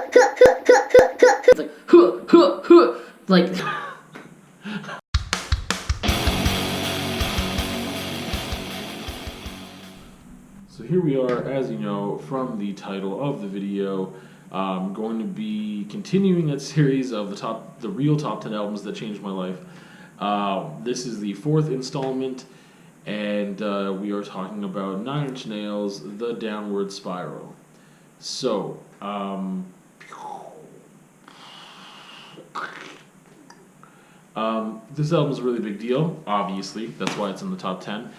It's like, huh, huh, huh. Like... So here we are, as you know, from the title of the video, going to be continuing that series of the real top 10 albums that changed my life. This is the 4th installment, and we are talking about 9 Inch Nails, The Downward Spiral. So, this album is a really big deal, obviously, that's why it's in the top 10.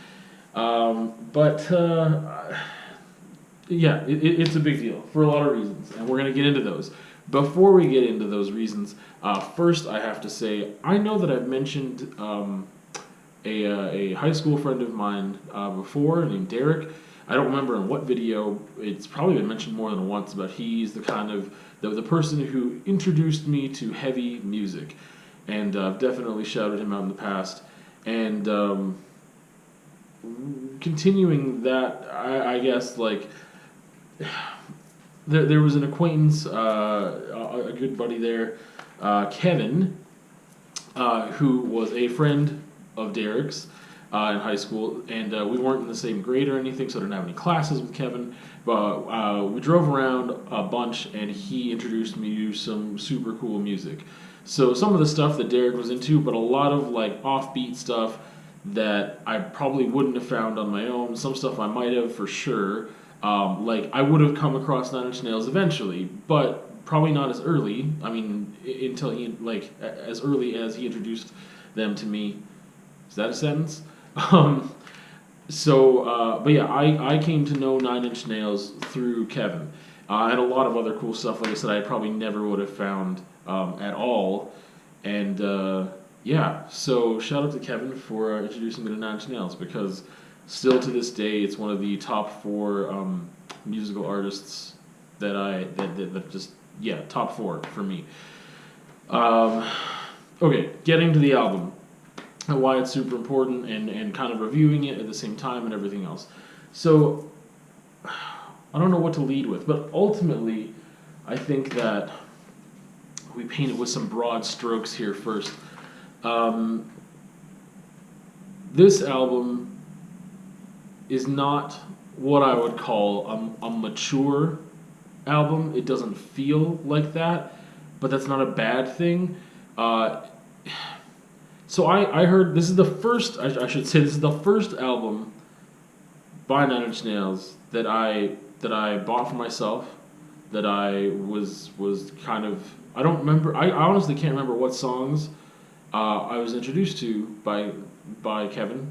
Yeah, it's a big deal for a lot of reasons, and we're going to get into those. Before we get into those reasons, first I have to say, I know that I've mentioned a high school friend of mine before named Derek. I don't remember in what video. It's probably been mentioned more than once, but he's the kind of the person who introduced me to heavy music, and I've definitely shouted him out in the past. And continuing that, I guess, like, there was an acquaintance, a good buddy there, Kevin, who was a friend of Derek's in high school, and we weren't in the same grade or anything, so I didn't have any classes with Kevin, but we drove around a bunch, and he introduced me to some super cool music. So some of the stuff that Derek was into, but a lot of, like, offbeat stuff that I probably wouldn't have found on my own. Some stuff I might have, for sure. Like, I would have come across 9 Inch Nails eventually, but probably not as early. I mean, until he, like, as early as he introduced them to me. Is that a sentence? But yeah, I came to know 9 Inch Nails through Kevin. And a lot of other cool stuff, like I said, I probably never would have found at all. And, yeah, so shout out to Kevin for introducing me to 9 Inch Nails, because still to this day it's one of the top 4 musical artists that just, yeah, top 4 for me. Okay, getting to the album and why it's super important, and kind of reviewing it at the same time and everything else. So I don't know what to lead with, but ultimately I think that we paint it with some broad strokes here first. This album is not what I would call a mature album. It doesn't feel like that, but that's not a bad thing. So I heard, this is the first, I should say, this is the first album by 9 Inch Nails that I bought for myself, that I was kind of, I don't remember, I honestly can't remember what songs I was introduced to by Kevin,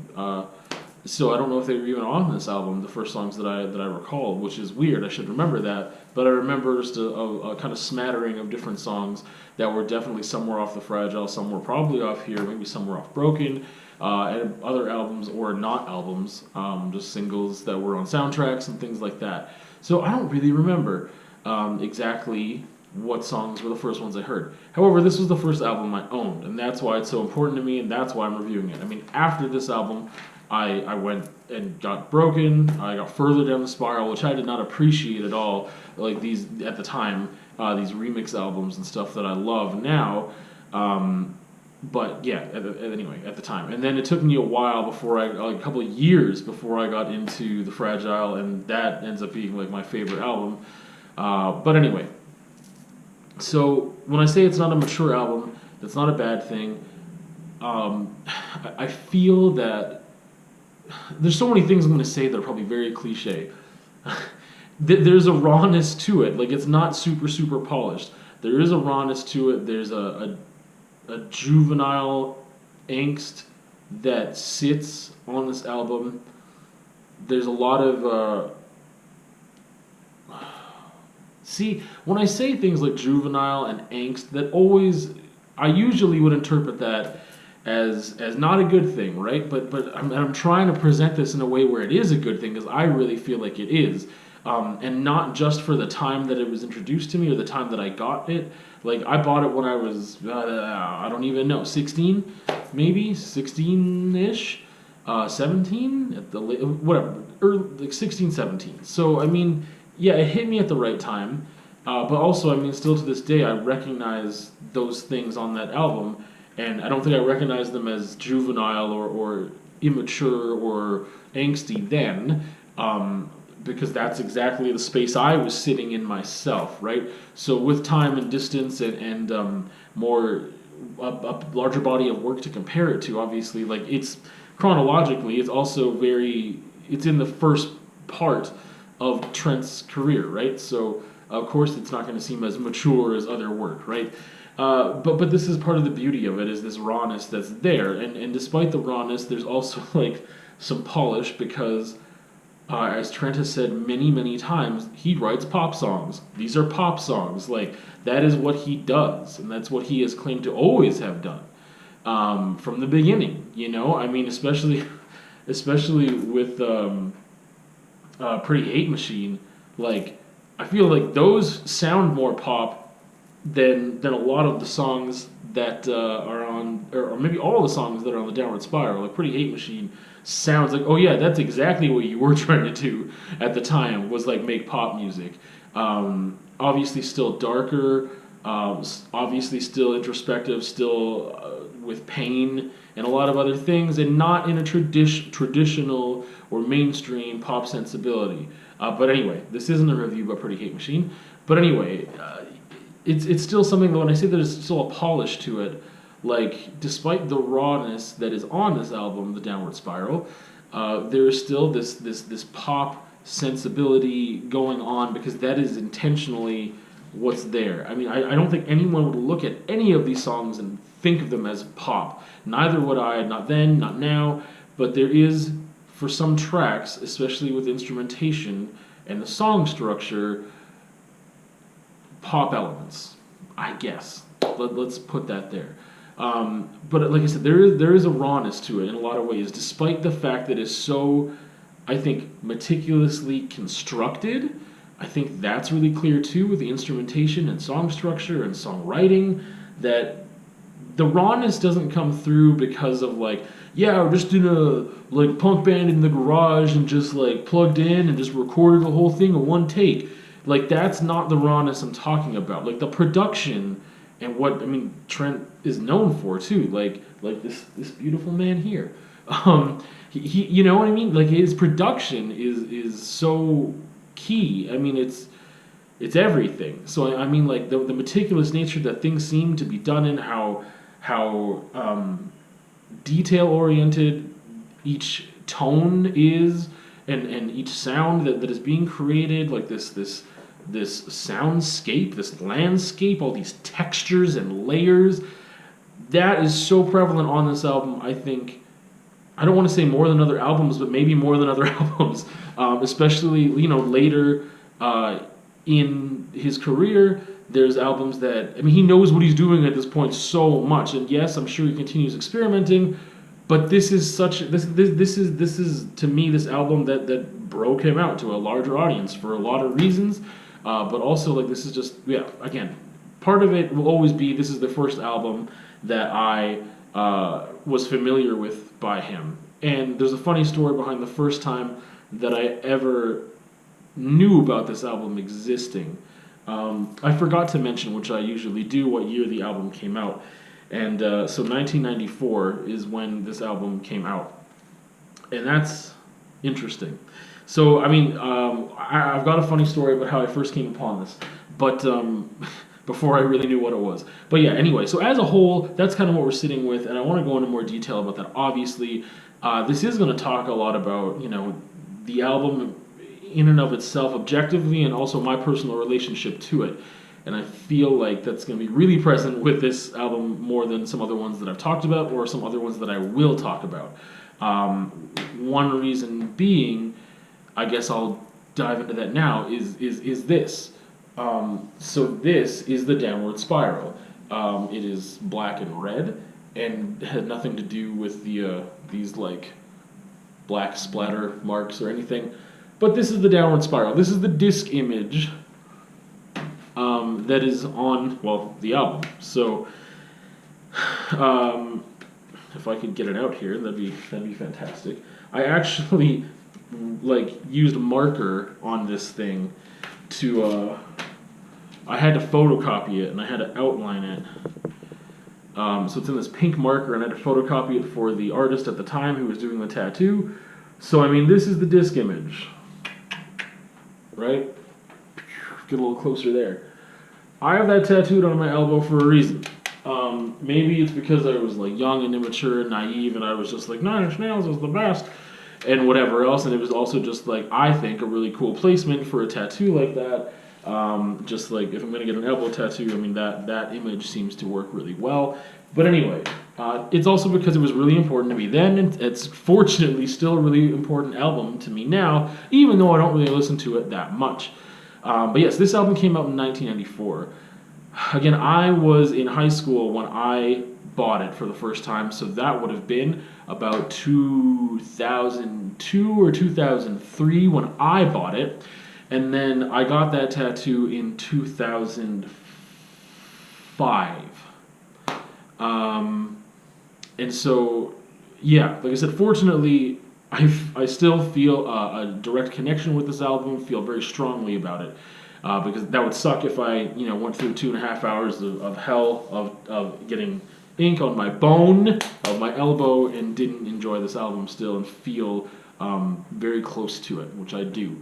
so I don't know if they were even on this album, the first songs that I recall, which is weird. I should remember that, but I remember just a kind of smattering of different songs that were definitely somewhere off the Fragile, some were probably off here, maybe some were off Broken, and other albums or not albums, just singles that were on soundtracks and things like that. So I don't really remember exactly what songs were the first ones I heard. However, this was the first album I owned, and that's why it's so important to me, and that's why I'm reviewing it. I mean, after this album, I went and got Broken, I got Further Down the Spiral, which I did not appreciate at all, like these, at the time, these remix albums and stuff that I love now, but yeah, anyway, at the time. And then it took me a while before a couple of years before I got into The Fragile, and that ends up being like my favorite album. But anyway, so when I say it's not a mature album, that's not a bad thing. I feel that there's so many things I'm going to say that are probably very cliche. There's a rawness to it. Like, it's not super polished. There is a rawness to it. There's a juvenile angst that sits on this album. There's a lot of see, when I say things like juvenile and angst, that always, I usually would interpret that as not a good thing, right? But I'm trying to present this in a way where it is a good thing, because I really feel like it is, and not just for the time that it was introduced to me or the time that I got it. Like, I bought it when I was I don't even know, 16, maybe 16ish, 17 at the whatever, like 16, 17. So I mean, yeah, it hit me at the right time. But also, I mean, still to this day, I recognize those things on that album, and I don't think I recognize them as juvenile or immature or angsty then, because that's exactly the space I was sitting in myself, right? So with time and distance and more a larger body of work to compare it to, obviously, like it's chronologically, it's also it's in the first part of Trent's career, right? So of course it's not going to seem as mature as other work, right? But this is part of the beauty of it, is this rawness that's there, and despite the rawness, there's also like some polish because, as Trent has said many times, he writes pop songs. These are pop songs, like that is what he does, and that's what he has claimed to always have done from the beginning. You know, I mean, especially with Pretty Hate Machine, like I feel like those sound more pop than a lot of the songs that are on, or maybe all the songs that are on the Downward Spiral. Like Pretty Hate Machine sounds like, oh yeah, that's exactly what you were trying to do at the time, was like make pop music. Obviously still darker, obviously still introspective, still with pain and a lot of other things, and not in a traditional or mainstream pop sensibility. But anyway, this isn't a review about Pretty Hate Machine. But anyway, it's still something that when I say there's still a polish to it, like despite the rawness that is on this album, The Downward Spiral, there is still this pop sensibility going on, because that is intentionally what's there. I mean, I don't think anyone would look at any of these songs and think of them as pop. Neither would I, not then, not now. But there is, for some tracks, especially with instrumentation and the song structure, pop elements, I guess. Let's put that there. But like I said, there is a rawness to it in a lot of ways, despite the fact that it's so, I think, meticulously constructed. I think that's really clear too, with the instrumentation and song structure and songwriting, that the rawness doesn't come through because of like, yeah, we're just in a like punk band in the garage and just like plugged in and just recorded the whole thing in one take. Like that's not the rawness I'm talking about. Like the production and what, I mean, Trent is known for too. Like this beautiful man here. He you know what I mean? Like his production is so key. I mean, it's everything. So I mean, like the meticulous nature that things seem to be done in, how detail oriented each tone is, and each sound that is being created, like this soundscape, this landscape, all these textures and layers, that is so prevalent on this album. I think, I don't want to say more than other albums, but maybe more than other albums, especially, you know, later in his career. There's albums that, I mean, he knows what he's doing at this point so much, and yes, I'm sure he continues experimenting, but this is to me this album that broke him out to a larger audience for a lot of reasons, but also like this is just, yeah, again, part of it will always be this is the first album that I was familiar with by him. And there's a funny story behind the first time that I ever knew about this album existing. I forgot to mention, which I usually do, what year the album came out. And so 1994 is when this album came out. And that's interesting. So, I mean, I've got a funny story about how I first came upon this. But before I really knew what it was. But yeah, anyway, so as a whole, that's kind of what we're sitting with. And I want to go into more detail about that. Obviously, this is going to talk a lot about, you know, the album in and of itself objectively, and also my personal relationship to it. And I feel like that's going to be really present with this album more than some other ones that I've talked about, or some other ones that I will talk about. One reason being, I guess I'll dive into that now, is this. So this is the Downward Spiral. It is black and red, and had nothing to do with these like black splatter marks or anything. But this is the Downward Spiral. This is the disc image that is on, well, the album. So, if I could get it out here, that'd be fantastic. I actually like used a marker on this thing to I had to photocopy it and I had to outline it. So it's in this pink marker, and I had to photocopy it for the artist at the time who was doing the tattoo. So, I mean, this is the disc image, right? Get a little closer there. I have that tattooed on my elbow for a reason. Maybe it's because I was like young and immature and naive, and I was just like, Nine Inch Nails is the best, and whatever else. And it was also just like, I think, a really cool placement for a tattoo like that. Just like if I'm gonna get an elbow tattoo, I mean that image seems to work really well. But anyway, it's also because it was really important to me then, and it's fortunately still a really important album to me now, even though I don't really listen to it that much. But yes, this album came out in 1994. Again, I was in high school when I bought it for the first time, so that would have been about 2002 or 2003 when I bought it. And then I got that tattoo in 2005. And so, yeah, like I said, fortunately, I still feel a direct connection with this album, feel very strongly about it. Because that would suck if I, went through 2.5 hours of hell of getting ink on my bone of my elbow and didn't enjoy this album still and feel very close to it, which I do.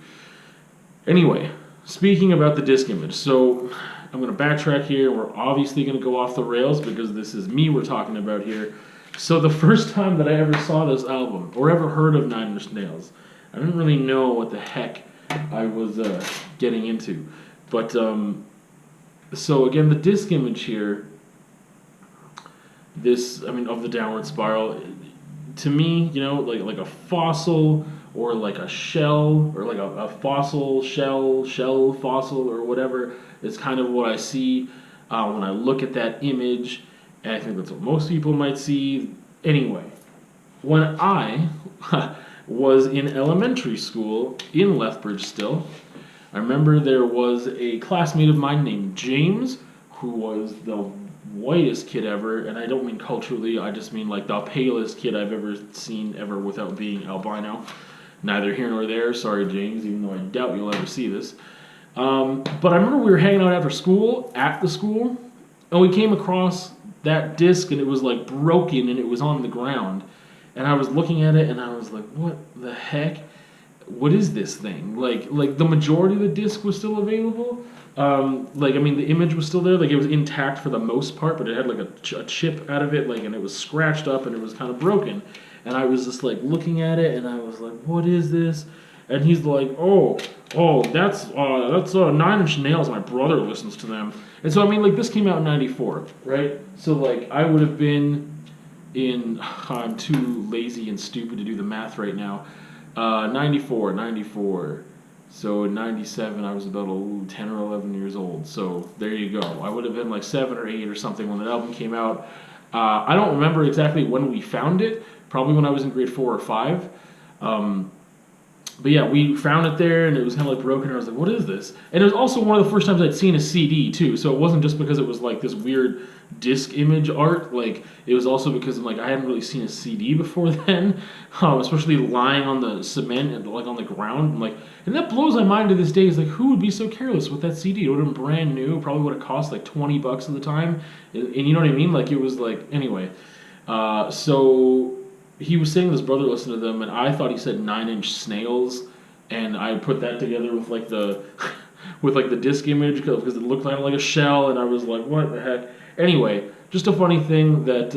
Anyway, speaking about the disc image, so I'm going to backtrack here. We're obviously going to go off the rails because this is me we're talking about here. So the first time that I ever saw this album, or ever heard of Nine Inch Nails, I didn't really know what the heck I was getting into. But, so again, the disc image here, of the downward spiral, to me, like a fossil, or like a shell, or like a fossil, shell, fossil, or whatever, is kind of what I see when I look at that image, and I think that's what most people might see. Anyway, when I was in elementary school in Lethbridge still, I remember there was a classmate of mine named James, who was the whitest kid ever, and I don't mean culturally, I just mean like the palest kid I've ever seen ever without being albino. Neither here nor there, sorry James, even though I doubt you'll ever see this. But I remember we were hanging out after school, at the school, and we came across that disc, and it was like broken, and it was on the ground. And I was looking at it, and I was like, what the heck? What is this thing? Like the majority of the disc was still available. The image was still there. Like, it was intact for the most part, but it had like a chip out of it, and it was scratched up, and it was kind of broken. And I was just like looking at it, and I was like, what is this? And he's like, oh, that's Nine Inch Nails. My brother listens to them. And so, this came out in 94, right? So, I would have been I'm too lazy and stupid to do the math right now. 94. So in 97, I was about 10 or 11 years old. So there you go. I would have been like 7 or 8 or something when the album came out. I don't remember exactly when we found it. Probably when I was in grade 4 or 5. But yeah, we found it there, and it was kind of like broken, and I was like, what is this? And it was also one of the first times I'd seen a CD, too, so it wasn't just because it was like this weird disc image art, it was also because I hadn't really seen a CD before then, especially lying on the cement and on the ground, and that blows my mind to this day, is who would be so careless with that CD? It would have been brand new, probably would have cost $20 at the time, and you know what I mean? It was anyway, so he was saying his brother listened to them, and I thought he said 9 Inch Snails, and I put that together with the the disc image because it looked like a shell, and I was like, what the heck? Anyway, just a funny thing that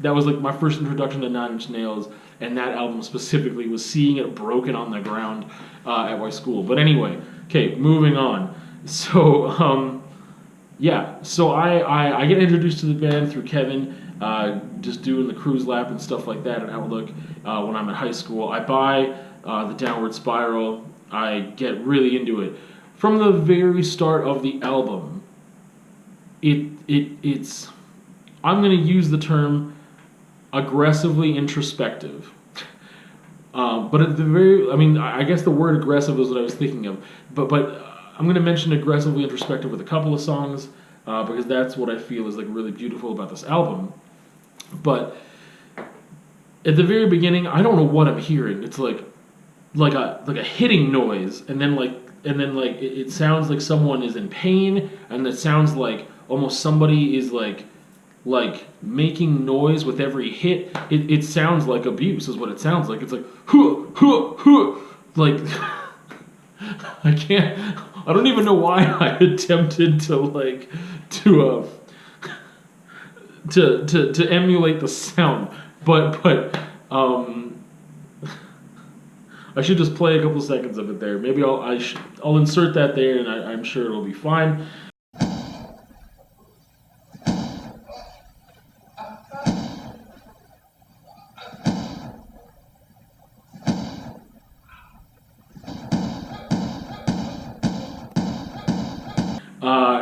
that was my first introduction to 9 Inch Nails, and that album specifically was seeing it broken on the ground at my school. But anyway, okay, moving on. So so I get introduced to the band through Kevin. Just doing the cruise lap and stuff like that at Outlook when I'm in high school. I buy the Downward Spiral. I get really into it. From the very start of the album, it's I'm going to use the term aggressively introspective. But at the very, I guess the word aggressive is what I was thinking of. But I'm going to mention aggressively introspective with a couple of songs because that's what I feel is really beautiful about this album. But at the very beginning, I don't know what I'm hearing. It's like a hitting noise, and then and then like it sounds like someone is in pain, and it sounds like almost somebody is like making noise with every hit. It sounds like abuse is what it sounds like. It's like huh, huh, huh. Like I don't even know why I attempted to emulate the sound, but I should just play a couple seconds of it there. Maybe I'll insert that there, and I'm sure it'll be fine.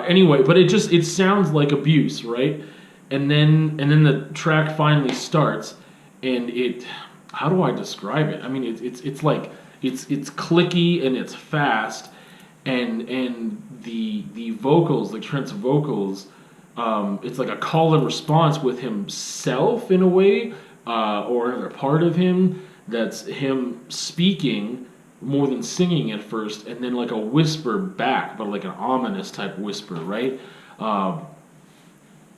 Anyway, but it sounds like abuse, right? And then the track finally starts, and how do I describe it? I mean, it's like it's clicky and it's fast, and the vocals, like Trent's vocals, it's like a call and response with himself in a way, or another part of him that's him speaking more than singing at first, and then like a whisper back, but like an ominous type whisper, right? I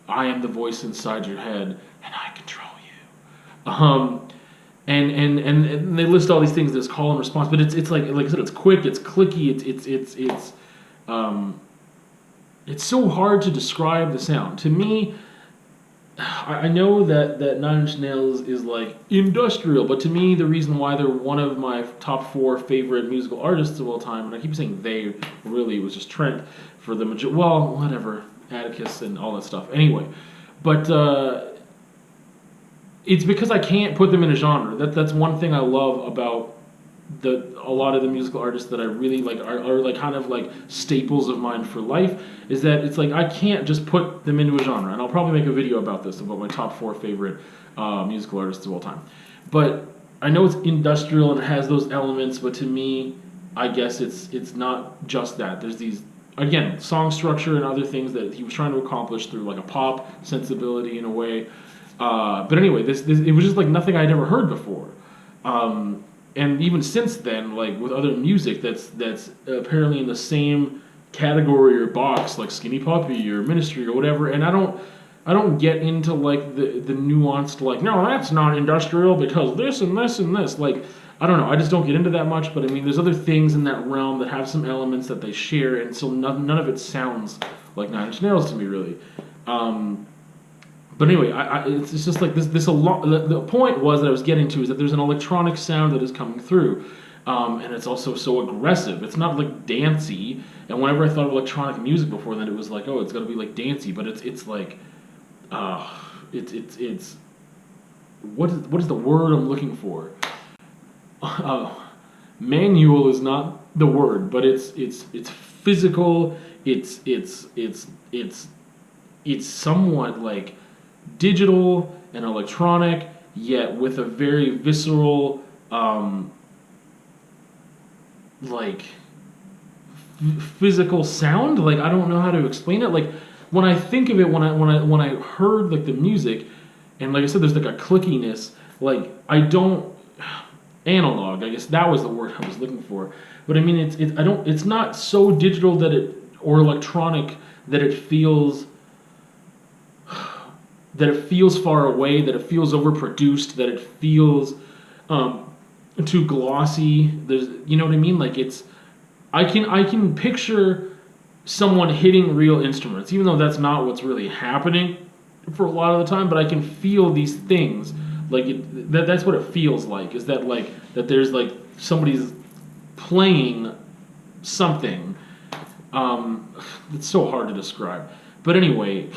am the voice inside your head, and I control you. And they list all these things, this call and response, but it's like I said, it's quick, it's clicky, it's so hard to describe the sound. To me, I know that Nine Inch Nails is like industrial, but to me, the reason why they're one of my top 4 favorite musical artists of all time, and I keep saying they, really it was just Trent for the well, whatever, Atticus and all that stuff. Anyway, but it's because I can't put them in a genre. That's one thing I love about a lot of the musical artists that I really like are like kind of like staples of mine for life, is that it's like I can't just put them into a genre, and I'll probably make a video about this, about my top 4 favorite musical artists of all time. But I know it's industrial and it has those elements, but to me, I guess it's not just that. There's these, again, song structure and other things that he was trying to accomplish through like a pop sensibility in a way. But anyway, this it was just like nothing I'd ever heard before. And even since then, like with other music that's apparently in the same category or box, like Skinny Puppy or Ministry or whatever, and I don't get into like the nuanced, like, no, that's not industrial because this and this and this. Like, I don't know, I just don't get into that much, but I mean, there's other things in that realm that have some elements that they share, and so none of it sounds like Nine Inch Nails to me, really. But anyway, it's just like this. The point was that I was getting to is that there's an electronic sound that is coming through, and it's also so aggressive. It's not like dancey. And whenever I thought of electronic music before, then it was like, oh, it's got to be like dancey. But it's like, it's what is the word I'm looking for? Manual is not the word, but it's physical. It's somewhat like digital and electronic, yet with a very visceral, physical sound. Like, I don't know how to explain it. Like, when I think of it, when I heard like the music, and like I said, there's like a clickiness. Like, analog, I guess that was the word I was looking for. But I mean, it's not so digital or electronic that it feels far away, that it feels overproduced, that it feels too glossy. You know what I mean? Like, I can picture someone hitting real instruments, even though that's not what's really happening for a lot of the time. But I can feel these things, like that's what it feels like. Is that like that? There's like somebody's playing something. It's so hard to describe. But anyway,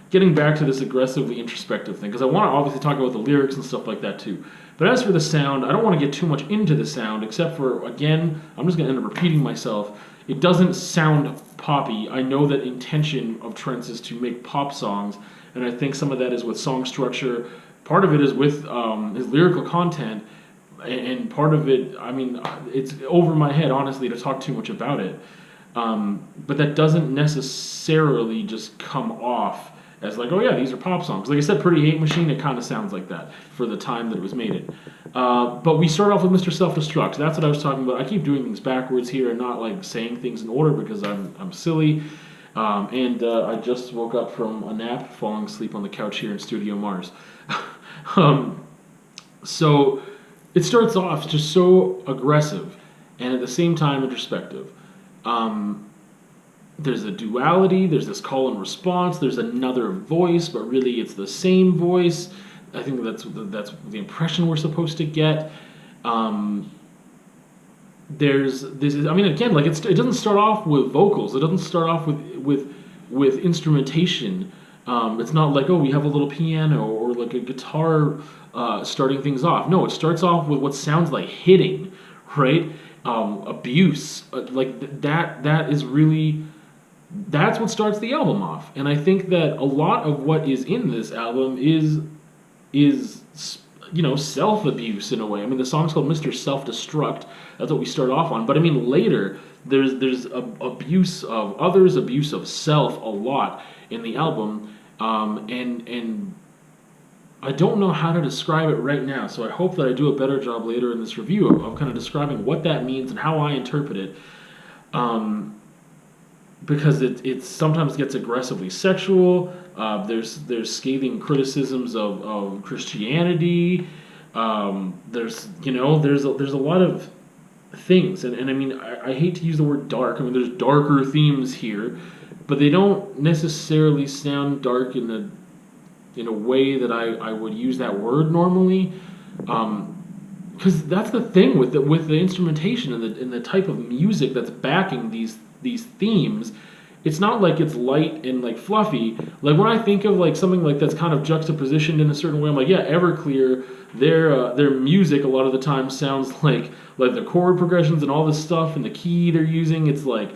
getting back to this aggressively introspective thing, because I want to obviously talk about the lyrics and stuff like that too. But as for the sound, I don't want to get too much into the sound, except for, again, I'm just going to end up repeating myself. It doesn't sound poppy. I know that intention of Trent's is to make pop songs, and I think some of that is with song structure. Part of it is with his lyrical content, and part of it, I mean, it's over my head, honestly, to talk too much about it. But that doesn't necessarily just come off as like, oh yeah, these are pop songs. Like I said, Pretty Hate Machine, it kind of sounds like that for the time that it was made in. But we start off with Mr. Self-Destruct. That's what I was talking about. I keep doing things backwards here and not like saying things in order because I'm silly. I just woke up from a nap, falling asleep on the couch here in Studio Mars. So it starts off just so aggressive and at the same time introspective. There's a duality, there's this call and response, there's another voice, but really it's the same voice. I think that's the impression we're supposed to get. There's this. I mean, again, like it doesn't start off with vocals. It doesn't start off with instrumentation. It's not like, oh, we have a little piano or like a guitar starting things off. No, it starts off with what sounds like hitting, right? Abuse, that is really. That's what starts the album off, and I think that a lot of what is in this album is self-abuse in a way. I mean, the song's called Mr. Self-Destruct. That's what we start off on. But I mean, later there's abuse of others, abuse of self, a lot in the album, and I don't know how to describe it right now. So I hope that I do a better job later in this review of kind of describing what that means and how I interpret it. Because it sometimes gets aggressively sexual. There's scathing criticisms of Christianity. There's a lot of things, and I mean I hate to use the word dark. I mean there's darker themes here, but they don't necessarily sound dark in a way that I would use that word normally. Because that's the thing with the instrumentation and the type of music that's backing these themes. It's not like it's light and like fluffy. Like when I think of like something like that's kind of juxtapositioned in a certain way, I'm like, yeah, Everclear, their music a lot of the time sounds like the chord progressions and all this stuff and the key they're using. It's like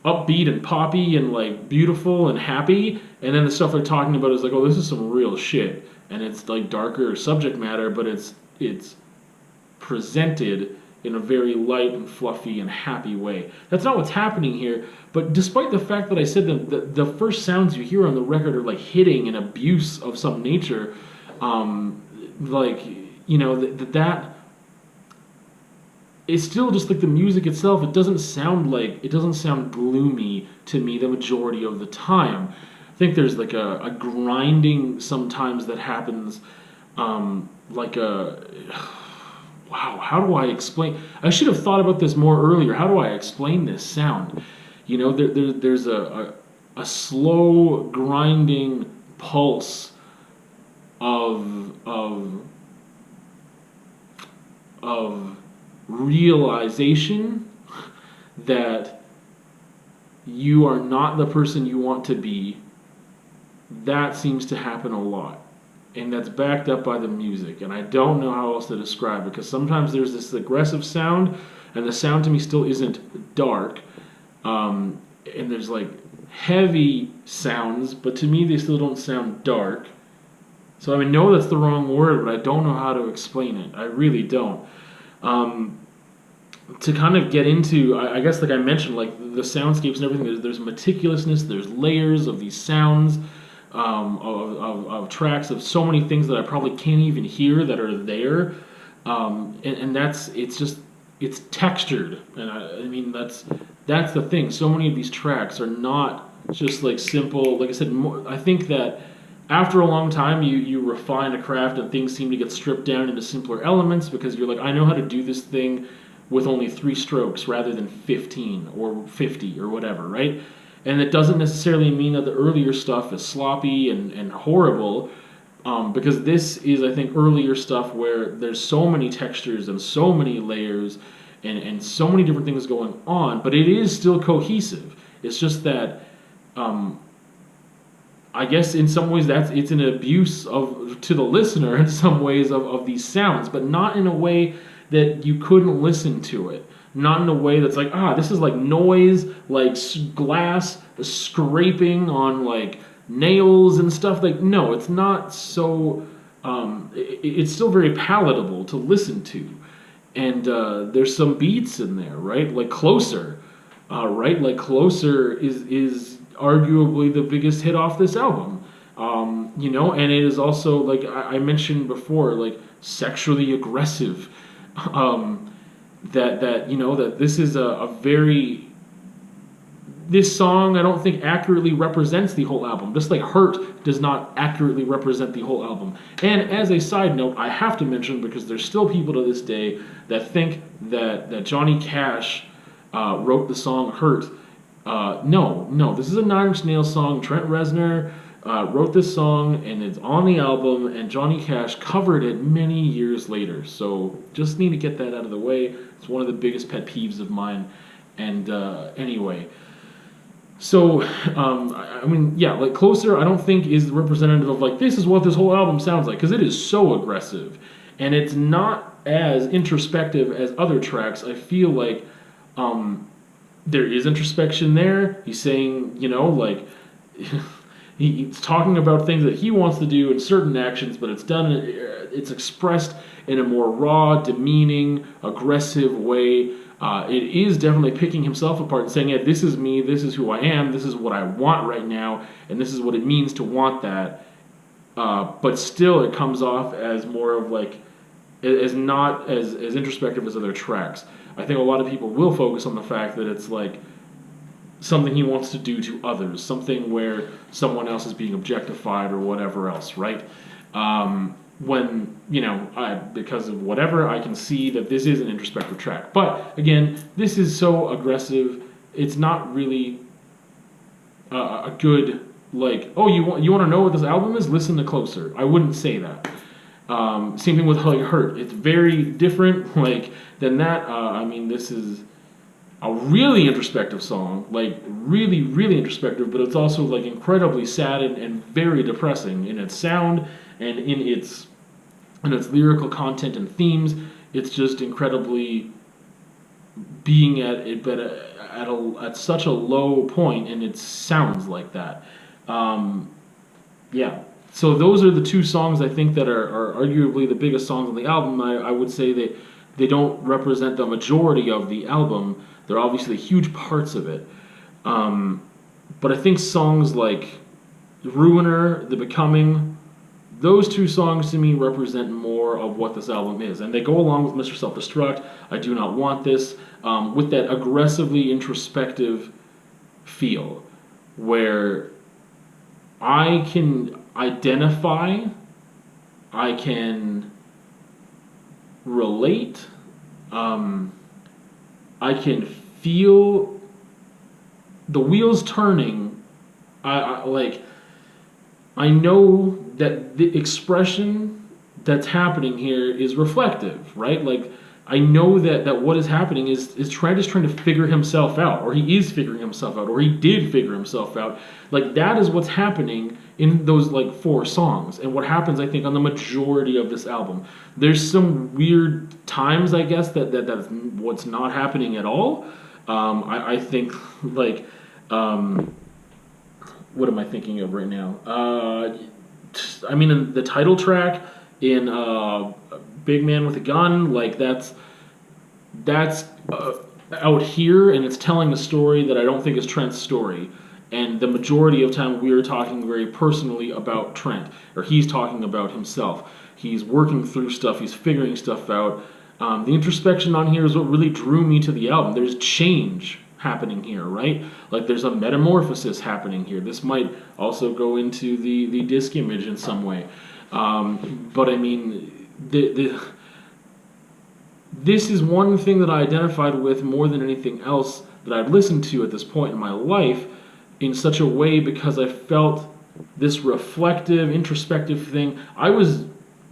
upbeat and poppy and like beautiful and happy, and then the stuff they're talking about is like, oh, this is some real shit, and it's like darker subject matter, but it's presented in a very light and fluffy and happy way. That's not what's happening here, but despite the fact that I said that the first sounds you hear on the record are like hitting and abuse of some nature, that it's still just like the music itself. It doesn't sound gloomy to me the majority of the time. I think there's like a grinding sometimes that happens, wow, how do I explain? I should have thought about this more earlier. How do I explain this sound? There's a slow grinding pulse of realization that you are not the person you want to be. That seems to happen a lot. And that's backed up by the music. And I don't know how else to describe it, because sometimes there's this aggressive sound, and the sound to me still isn't dark. And there's like heavy sounds, but to me they still don't sound dark. So I know that's the wrong word, but I don't know how to explain it. I really don't. To kind of get into, I guess like I mentioned, like the soundscapes and everything, there's meticulousness, there's layers of these sounds, of tracks, of so many things that I probably can't even hear that are there, and it's textured, and I mean that's the thing. So many of these tracks are not just like simple. Like I said, I think that after a long time you refine a craft and things seem to get stripped down into simpler elements, because you're like, I know how to do this thing with only 3 strokes rather than 15 or 50 or whatever, right? And it doesn't necessarily mean that the earlier stuff is sloppy and horrible, because this is, I think, earlier stuff where there's so many textures and so many layers and so many different things going on, but it is still cohesive. It's just that, I guess in some ways it's an abuse to the listener in some ways of these sounds, but not in a way that you couldn't listen to it. Not in a way that's like, this is like noise, like glass scraping on like nails and stuff. Like, no, it's not so, it's still very palatable to listen to. And there's some beats in there, right? Like Closer, right? Like Closer is arguably the biggest hit off this album. You know, and it is also, like I mentioned before, like sexually aggressive. That you know, that this is a very, this song I don't think accurately represents the whole album. Just like Hurt does not accurately represent the whole album. And as a side note, I have to mention, because there's still people to this day that think that Johnny Cash wrote the song Hurt. No, this is a Nine Inch Nails song. Trent Reznor wrote this song, and it's on the album, and Johnny Cash covered it many years later. So just need to get that out of the way. It's one of the biggest pet peeves of mine. And anyway, so I mean, yeah, like Closer, I don't think is representative of like this is what this whole album sounds like, because it is so aggressive, and it's not as introspective as other tracks. I feel like there is introspection there. He's saying, you know, like he's talking about things that he wants to do in certain actions, but it's expressed in a more raw, demeaning, aggressive way. It is definitely picking himself apart and saying, yeah, this is me, this is who I am, this is what I want right now, and this is what it means to want that. But still, it comes off as more of like, as not as introspective as other tracks. I think a lot of people will focus on the fact that it's like something he wants to do to others, something where someone else is being objectified or whatever else, right? When, you know, because of whatever, I can see that this is an introspective track. But again, this is so aggressive, it's not really a good, like, oh, you want to know what this album is? Listen to Closer. I wouldn't say that. Same thing with like Hurt. It's very different, like, than that. I mean, this is a really introspective song, like really, really introspective, but it's also like incredibly sad and very depressing in its sound and in its lyrical content and themes. It's just incredibly being at such a low point, and it sounds like that. Yeah. So those are the two songs I think that are arguably the biggest songs on the album. I would say that they don't represent the majority of the album. They're obviously huge parts of it. But I think songs like Ruiner, The Becoming, those two songs to me represent more of what this album is. And they go along with Mr. Self-Destruct, I Do Not Want This, with that aggressively introspective feel where I can identify, I can relate, I can feel the wheels turning. I know that the expression that's happening here is reflective, right? Like, I know that what is happening is Trent is trying to figure himself out, or he is figuring himself out, or he did figure himself out. Like, that is what's happening in those, like, 4 songs, and what happens, I think, on the majority of this album. There's some weird times, I guess, that's what's not happening at all. I think, like, what am I thinking of right now? I mean, in the title track, in Big Man with a Gun, like, that's out here, and it's telling a story that I don't think is Trent's story. And the majority of time we are talking very personally about Trent, or he's talking about himself. He's working through stuff, he's figuring stuff out. The introspection on here is what really drew me to the album. There's change happening here, right? Like, there's a metamorphosis happening here. This might also go into the disc image in some way. But I mean, this is one thing that I identified with more than anything else that I've listened to at this point in my life, in such a way, because I felt this reflective, introspective thing. I was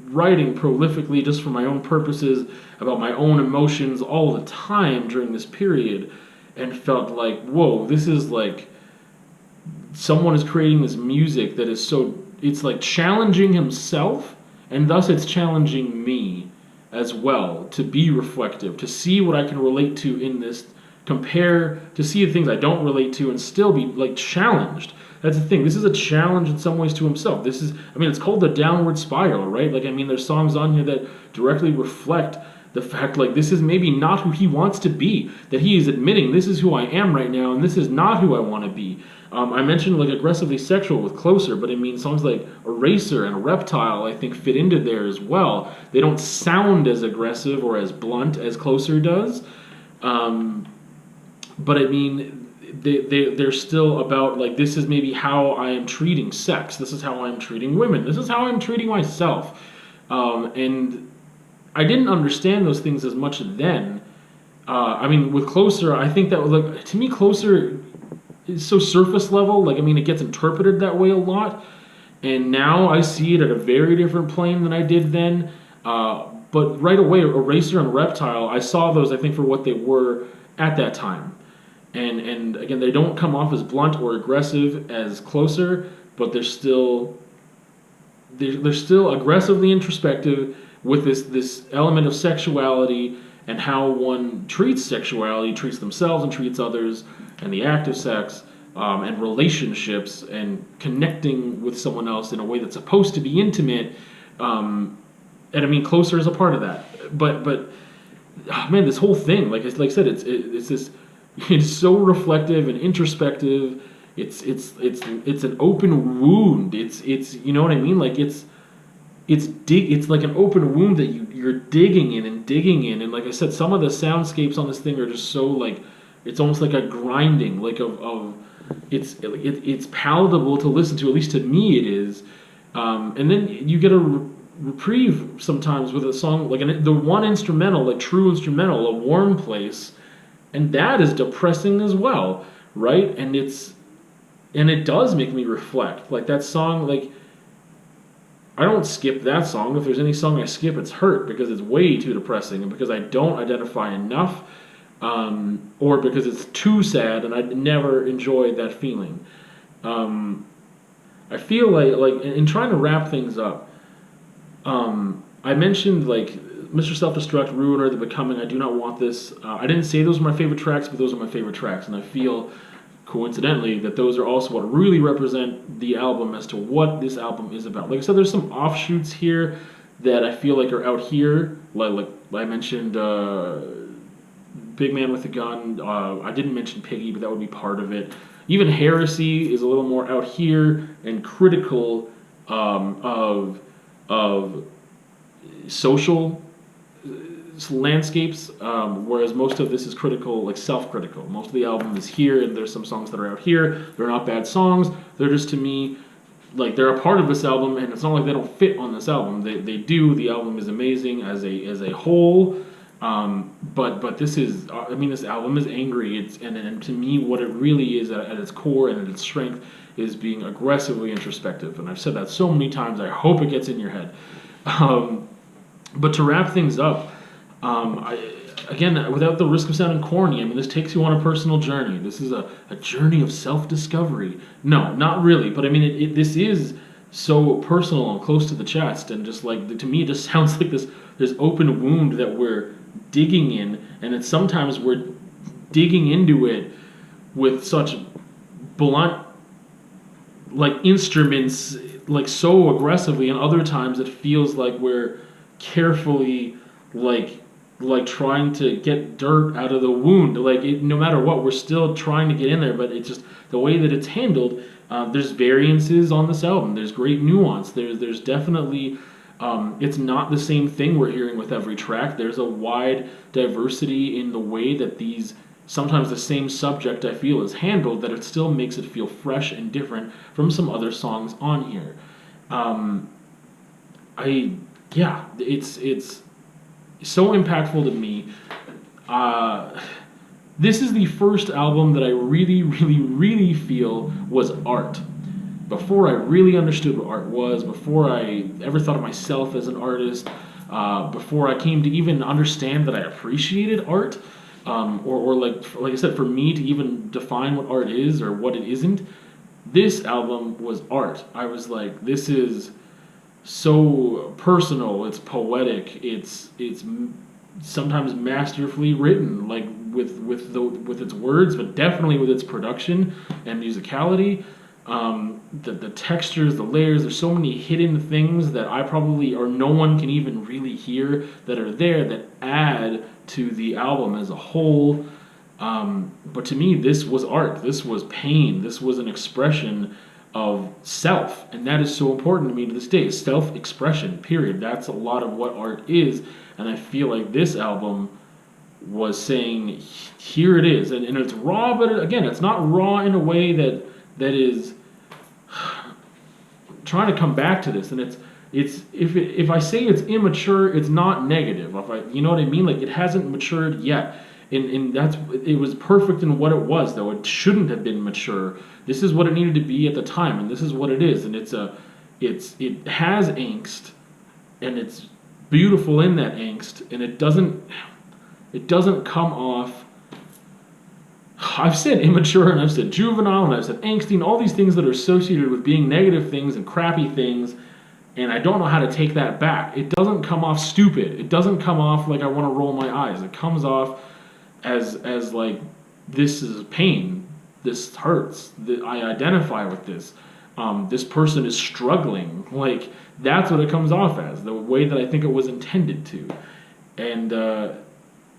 writing prolifically just for my own purposes about my own emotions all the time during this period, and felt like, whoa, this is like someone is creating this music that is so, it's like challenging himself, and thus it's challenging me as well to be reflective, to see what I can relate to in this, compare, to see the things I don't relate to and still be like challenged. That's the thing. This is a challenge in some ways to himself. This is, I mean, it's called the downward spiral, right? Like, I mean, there's songs on here that directly reflect the fact like this is maybe not who he wants to be, that he is admitting this is who I am right now and this is not who I want to be. I mentioned like aggressively sexual with Closer, but I mean songs like Eraser and Reptile I think fit into there as well. They don't sound as aggressive or as blunt as Closer does, but I mean they're still about like this is maybe how I am treating sex, this is how I'm treating women, this is how I'm treating myself, and I didn't understand those things as much then. I mean, with Closer, I think that like to me, Closer is so surface level. Like, I mean, it gets interpreted that way a lot, and now I see it at a very different plane than I did then. But right away, Eraser and Reptile, I saw those I think for what they were at that time, and again, they don't come off as blunt or aggressive as Closer, but they're still aggressively introspective with this element of sexuality and how one treats sexuality, treats themselves and treats others, and the act of sex, and relationships, and connecting with someone else in a way that's supposed to be intimate. And I mean, Closer is a part of that. But oh man, this whole thing, like I said, it's so reflective and introspective. It's an open wound. It's you know what I mean? Like it's like an open wound that you're digging in, and like I said, some of the soundscapes on this thing are just so like it's almost like a grinding, like of it's palatable to listen to, at least to me it is, and then you get a reprieve sometimes with a song like the one instrumental, like true instrumental, A Warm Place, and that is depressing as well, right? And it does make me reflect, like that song, like I don't skip that song. If there's any song I skip, it's Hurt, because it's way too depressing and because I don't identify enough, or because it's too sad and I never enjoyed that feeling. I feel like in trying to wrap things up, I mentioned like Mr. Self-Destruct, Ruiner, The Becoming, I Do Not Want This. I didn't say those were my favorite tracks, but those are my favorite tracks, and I feel coincidentally that those are also what really represent the album as to what this album is about. Like I said, there's some offshoots here that I feel like are out here, like I mentioned Big Man with a Gun. I didn't mention Piggy, but that would be part of it. Even Heresy is a little more out here and critical of social landscapes, whereas most of this is critical, like self-critical. Most of the album is here, and there's some songs that are out here. They're not bad songs. They're just, to me, like they're a part of this album, and it's not like they don't fit on this album. They do. The album is amazing as a whole. But this is, I mean, this album is angry. And to me, what it really is at its core and at its strength is being aggressively introspective. And I've said that so many times. I hope it gets in your head. But to wrap things up, again, without the risk of sounding corny, I mean, this takes you on a personal journey. This is a journey of self-discovery. No, not really. But I mean, this is so personal and close to the chest. And just like, to me, it just sounds like this open wound that we're digging in. And it's sometimes we're digging into it with such blunt, like, instruments, like, so aggressively. And other times it feels like we're carefully, like trying to get dirt out of the wound. Like, no matter what, we're still trying to get in there, but it's just the way that it's handled. There's variances on this album. There's great nuance. There's definitely, it's not the same thing we're hearing with every track. There's a wide diversity in the way that these, sometimes the same subject I feel is handled, that it still makes it feel fresh and different from some other songs on here. It's so impactful to me. This is the first album that I really, really, really feel was art. Before I really understood what art was, before I ever thought of myself as an artist, before I came to even understand that I appreciated art, or like I said, for me to even define what art is or what it isn't, this album was art. I was like, this is so personal, it's poetic, it's sometimes masterfully written, like with its words, but definitely with its production and musicality. The textures, the layers. There's so many hidden things that I probably or no one can even really hear that are there that add to the album as a whole. But to me, this was art. This was pain. This was an expression of self, and that is so important to me to this day. Self-expression, period. That's a lot of what art is, and I feel like this album was saying, here it is, and it's raw, but again, it's not raw in a way that is trying to come back to this, and it's if I say it's immature, it's not negative. You know what I mean? Like, it hasn't matured yet. And it was perfect in what it was, though. It shouldn't have been mature. This is what it needed to be at the time, and this is what it is. And it has angst, and it's beautiful in that angst, and it doesn't come off. I've said immature, and I've said juvenile, and I've said angsty, and all these things that are associated with being negative things and crappy things. And I don't know how to take that back. It doesn't come off stupid. It doesn't come off like I want to roll my eyes. It comes off as like, this is pain, this hurts, I identify with this, this person is struggling. Like, that's what it comes off as, the way that I think it was intended to. And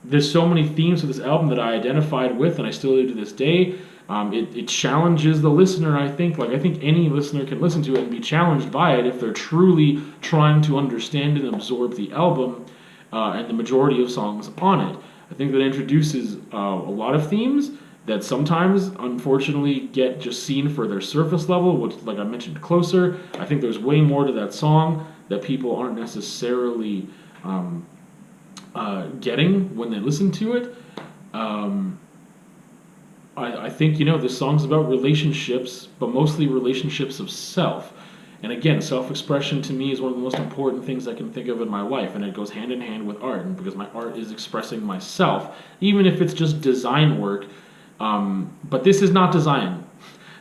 there's so many themes to this album that I identified with, and I still do to this day. It challenges the listener, I think. Like, I think any listener can listen to it and be challenged by it if they're truly trying to understand and absorb the album and the majority of songs on it. I think that introduces a lot of themes that sometimes, unfortunately, get just seen for their surface level, which, like I mentioned, Closer. I think there's way more to that song that people aren't necessarily getting when they listen to it. I think, this song's about relationships, but mostly relationships of self. And again, self-expression to me is one of the most important things I can think of in my life, and it goes hand in hand with art, and because my art is expressing myself, even if it's just design work. But this is not design.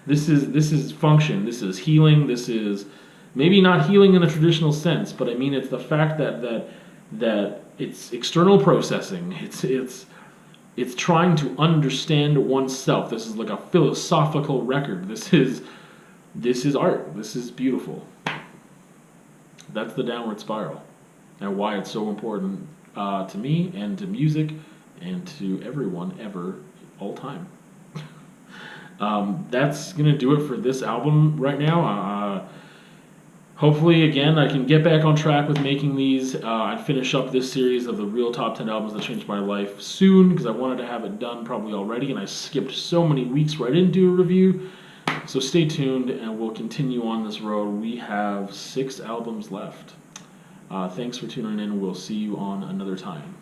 This is function. This is healing. This is maybe not healing in a traditional sense, but I mean, it's the fact that it's external processing. It's trying to understand oneself. This is like a philosophical record. This is art. This is beautiful. That's the Downward Spiral, and why it's so important to me and to music and to everyone ever, all time. That's going to do it for this album right now. Hopefully, again, I can get back on track with making these and finish up this series of the real top 10 albums that changed my life soon, because I wanted to have it done probably already, and I skipped so many weeks where I didn't do a review. So stay tuned, and we'll continue on this road. We have 6 albums left. Thanks for tuning in. We'll see you on another time.